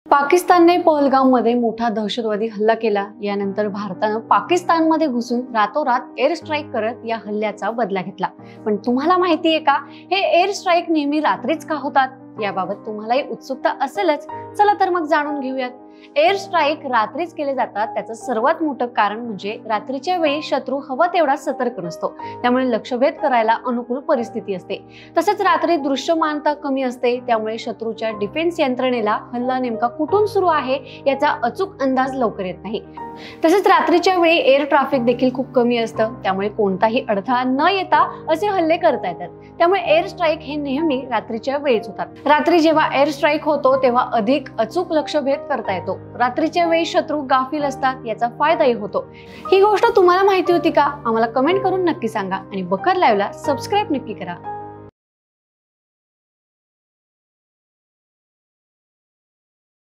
पाकिस्तानने पहलगाममध्ये मोठा दहशतवादी हल्ला केला। यानंतर भारतानं पाकिस्तानमध्ये घुसून रातोरात एअर स्ट्राईक करत या हल्ल्याचा बदला घेतला। पण तुम्हाला माहिती आहे का, हे एअर स्ट्राईक नेहमी रात्रीच का होतात? याबाबत तुम्हालाही उत्सुकता असेलच। चला तर मग जाणून घेऊयात। एअर स्ट्राईक रात्रीच केले जातात, त्याचं सर्वात मोठं कारण म्हणजे रात्रीच्या वेळी शत्रू हवा तेवढा सतर्क नसतो, त्यामुळे लक्ष्यभेद करायला अनुकूल परिस्थिती असते। तसेच रात्री दृश्यमानता कमी असते, त्यामुळे शत्रूच्या डिफेन्स यंत्रणेला हल्ला नेमका कुठून सुरू आहे याचा अचूक अंदाज लवकर येत नाही। तसेच रात्रीच्या वेळी एअर ट्रॅफिक देखील खूप कमी असतं, त्यामुळे कोणताही अडथळा न येता असे हल्ले करता येतात। त्यामुळे एअर स्ट्राईक हे नेहमी रात्रीच्या वेळीच होतात। रात्री जेव्हा एअर स्ट्राईक होतो तेव्हा अधिक अचूक लक्ष्यभेद करता येतो। रात्रीच्या वेळी शत्रू गाफील असतात, याचा फायदाही होतो। ही गोष्ट तुम्हाला माहिती होती का? आम्हाला कमेंट करून नक्की सांगा आणि बखर लाईव्हला सबस्क्राईब नक्की करा।